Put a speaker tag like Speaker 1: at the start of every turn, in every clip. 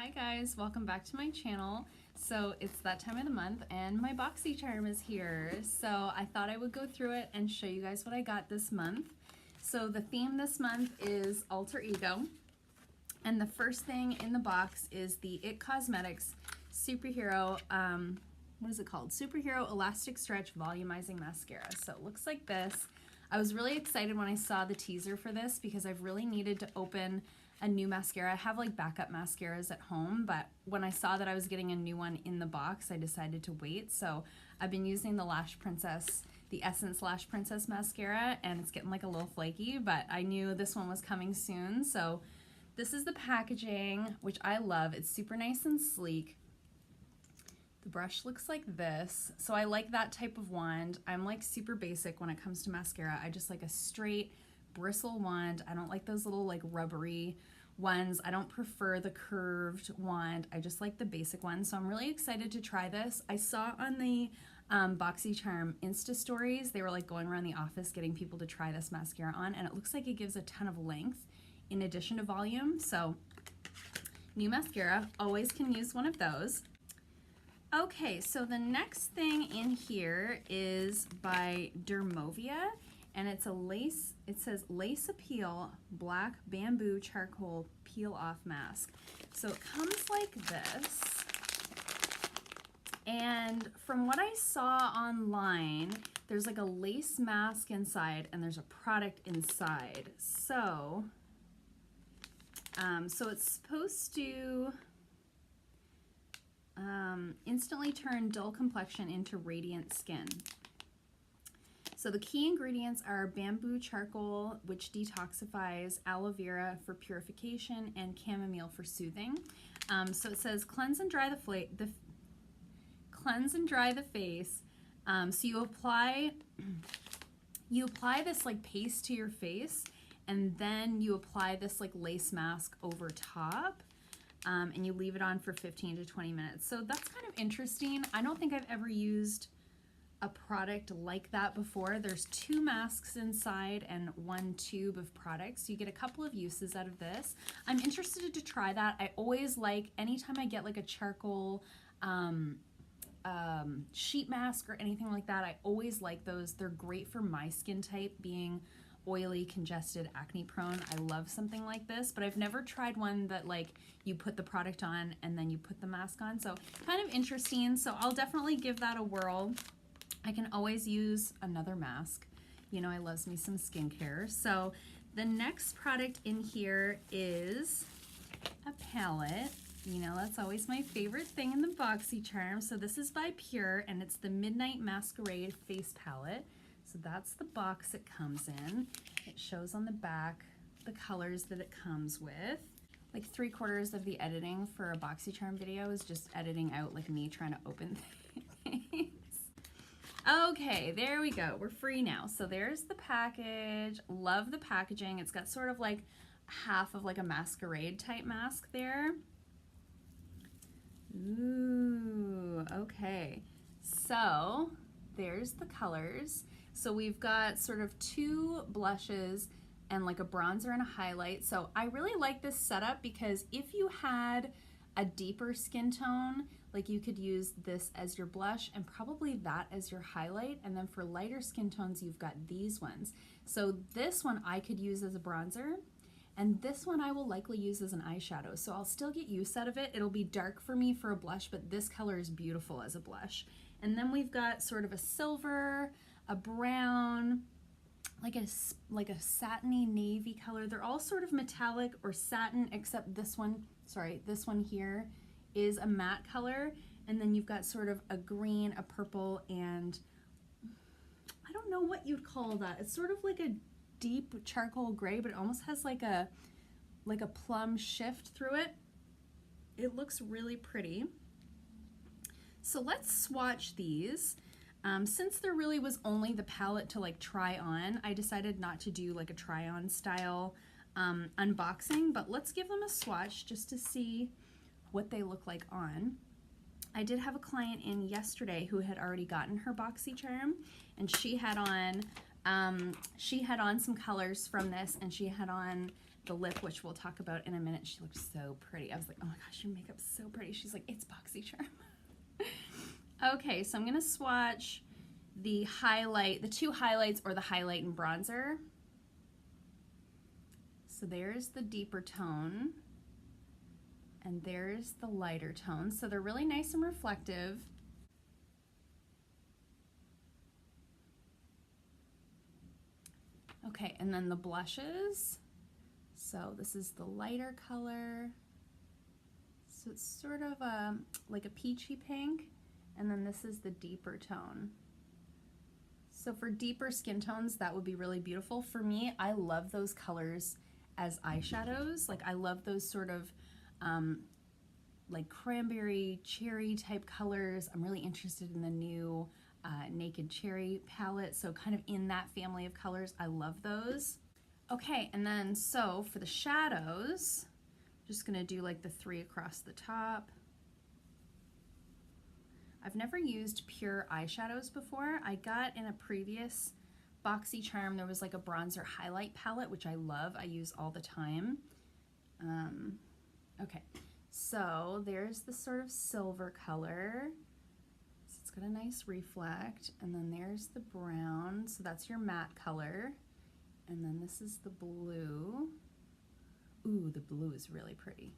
Speaker 1: Hi guys, welcome back to my channel. So it's that time of the month and my Boxycharm is here. So I thought I would go through it and show you guys what I got this month. So the theme this month is alter ego. And the first thing in the box is the It Cosmetics Superhero, what is it called? Superhero Elastic Stretch Volumizing Mascara. So it looks like this. I was really excited when I saw the teaser for this because I've really needed to open a new mascara. I have like backup mascaras at home, but when I saw that I was getting a new one in the box, I decided to wait. So I've been using the Lash Princess, the Essence Lash Princess mascara, and it's getting like a little flaky, but I knew this one was coming soon. So this is the packaging, which I love. It's super nice and sleek. The brush looks like this. So I like that type of wand. I'm like super basic when it comes to mascara. I just like a straight bristle wand. I don't like those little like rubbery ones. I don't prefer the curved wand. I just like the basic one. So I'm really excited to try this. I saw on the Boxycharm Insta stories, they were like going around the office getting people to try this mascara on, and it looks like it gives a ton of length in addition to volume. So new mascara, always can use one of those. Okay, so the next thing in here is by Dermovia, and it's a lace, it says Lace Appeal Black Bamboo Charcoal Peel Off Mask. So it comes like this, and from what I saw online, there's like a lace mask inside and there's a product inside. So, it's supposed to instantly turn dull complexion into radiant skin. So the key ingredients are bamboo charcoal, which detoxifies, aloe vera for purification, and chamomile for soothing. So it says cleanse and dry the face. So you apply this like paste to your face, and then you apply this like lace mask over top. And you leave it on for 15 to 20 minutes. So that's kind of interesting. I don't think I've ever used a product like that before. There's 2 masks inside and 1 tube of product, so you get a couple of uses out of this. I'm interested to try that. I always like, anytime I get like a charcoal sheet mask or anything like that, I always like those. They're great for my skin type, being oily, congested, acne prone. I love something like this, but I've never tried one that like you put the product on and then you put the mask on. So kind of interesting. So I'll definitely give that a whirl. I can always use another mask. You know, I love me some skincare. So the next product in here is a palette. You know, that's always my favorite thing in the Boxycharm. So this is by Pure, and it's the Midnight Masquerade Face Palette. So that's the box it comes in. It shows on the back the colors that it comes with. Like 3/4 of the editing for a Boxycharm video is just editing out like me trying to open things. Okay, there we go. We're free now. So there's the package. Love the packaging. It's got sort of like half of like a masquerade type mask there. Ooh, okay. So there's the colors. So we've got sort of 2 blushes and like a bronzer and a highlight. So I really like this setup because if you had a deeper skin tone, like you could use this as your blush and probably that as your highlight. And then for lighter skin tones, you've got these ones. So this one I could use as a bronzer, and this one I will likely use as an eyeshadow. So I'll still get use out of it. It'll be dark for me for a blush, but this color is beautiful as a blush. And then we've got sort of a silver, a brown, like a satiny navy color. They're all sort of metallic or satin, except this one, sorry, this one here is a matte color. And then you've got sort of a green, a purple, and I don't know what you'd call that. It's sort of like a deep charcoal gray, but it almost has like a plum shift through it. It looks really pretty. So let's swatch these. Since there really was only the palette to like try on, I decided not to do like a try on style unboxing, but let's give them a swatch just to see what they look like on. I did have a client in yesterday who had already gotten her Boxycharm, and she had on She had on some colors from this, and she had on the lip, which we'll talk about in a minute. She looked so pretty. I was like, oh my gosh, your makeup's so pretty. She's like, it's Boxycharm. Okay, so I'm gonna swatch the highlight, the two highlights, or the highlight and bronzer. So there's the deeper tone, and there's the lighter tone. So they're really nice and reflective. Okay, and then the blushes. So this is the lighter color. So it's sort of like a peachy pink, and then this is the deeper tone. So for deeper skin tones, that would be really beautiful. For me, I love those colors as eyeshadows. Like, I love those sort of like cranberry, cherry type colors. I'm really interested in the new Naked Cherry palette, so kind of in that family of colors. I love those. Okay, and then so for the shadows, I'm just gonna do like the 3 across the top. I've never used pure eyeshadows before. I got in a previous Boxycharm, there was like a bronzer highlight palette, which I love. I use all the time. Okay, so there's the sort of silver color. So it's got a nice reflect, and then there's the brown, so that's your matte color. And then this is the blue. Ooh, the blue is really pretty.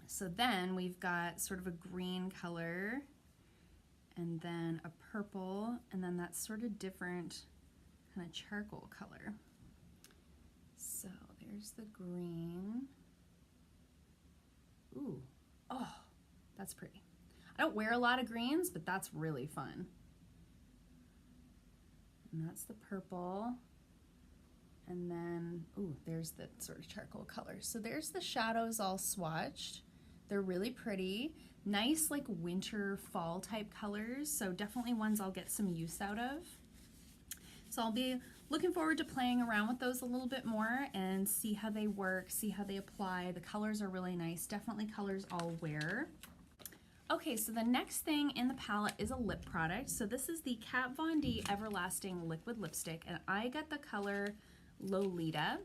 Speaker 1: So then we've got sort of a green color, and then a purple, and then that sort of different kind of charcoal color. So there's the green. Ooh, oh, that's pretty. I don't wear a lot of greens, but that's really fun. And that's the purple. And then, ooh, there's the sort of charcoal color. So there's the shadows all swatched. They're really pretty. Nice, like winter, fall type colors. So definitely ones I'll get some use out of. So I'll be looking forward to playing around with those a little bit more and see how they work, see how they apply. The colors are really nice. Definitely colors I'll wear. Okay, so the next thing in the palette is a lip product. So this is the Kat Von D Everlasting Liquid Lipstick, and I got the color Lolita,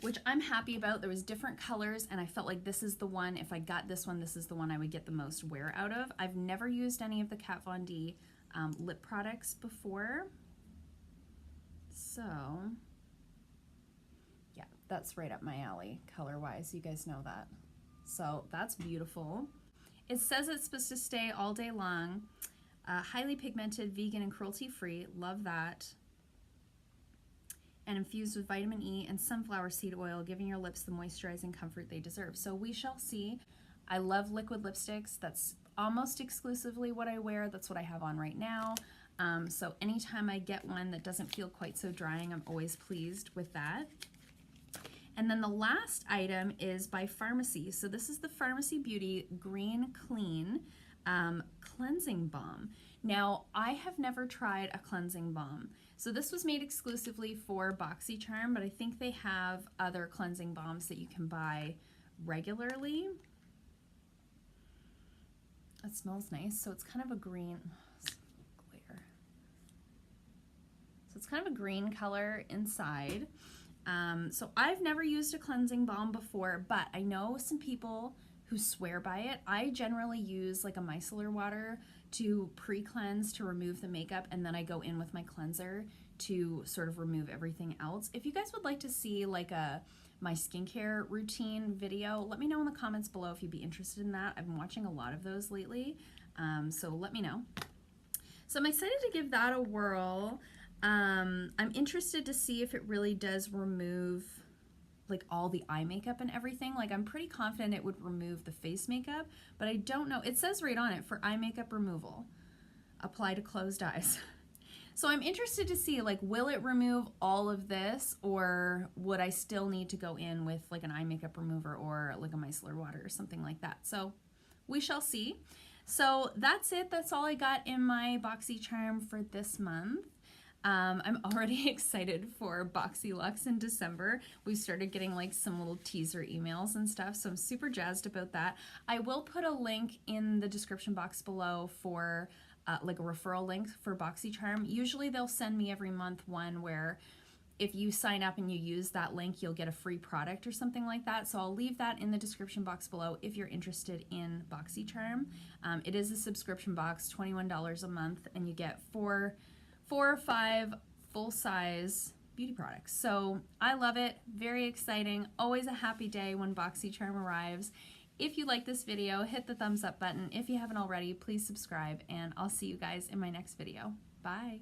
Speaker 1: which I'm happy about. There was different colors, and I felt like this is the one, if I got this one, this is the one I would get the most wear out of. I've never used any of the Kat Von D lip products before. So, yeah, that's right up my alley color-wise. You guys know that. So that's beautiful. It says it's supposed to stay all day long. Highly pigmented, vegan, and cruelty-free. Love that. And infused with vitamin E and sunflower seed oil, giving your lips the moisturizing comfort they deserve. So we shall see. I love liquid lipsticks. That's almost exclusively what I wear. That's what I have on right now. So anytime I get one that doesn't feel quite so drying, I'm always pleased with that. And then the last item is by Farmacy. So this is the Farmacy Beauty Green Clean Cleansing Balm. Now, I have never tried a cleansing balm. So this was made exclusively for Boxycharm, but I think they have other cleansing balms that you can buy regularly. It smells nice. So it's kind of a green, glare. So it's kind of a green color inside. So I've never used a cleansing balm before, but I know some people who swear by it. I generally use like a micellar water to pre-cleanse to remove the makeup, and then I go in with my cleanser to sort of remove everything else. If you guys would like to see like my skincare routine video, let me know in the comments below if you'd be interested in that. I've been watching a lot of those lately, so let me know. So I'm excited to give that a whirl. I'm interested to see if it really does remove like all the eye makeup and everything. Like, I'm pretty confident it would remove the face makeup, but I don't know. It says right on it, for eye makeup removal, apply to closed eyes. So I'm interested to see, like, will it remove all of this, or would I still need to go in with like an eye makeup remover or like a micellar water or something like that? So we shall see. So that's it. That's all I got in my Boxycharm for this month. I'm already excited for Boxy Luxe in December. We started getting like some little teaser emails and stuff, so I'm super jazzed about that. I will put a link in the description box below for like a referral link for Boxycharm. Usually they'll send me every month one where if you sign up and you use that link, you'll get a free product or something like that. So I'll leave that in the description box below if you're interested in Boxycharm. It is a subscription box, $21 a month, and you get four or five full-size beauty products. So I love it, very exciting, always a happy day when Boxycharm arrives. If you like this video, hit the thumbs up button. If you haven't already, please subscribe, and I'll see you guys in my next video. Bye.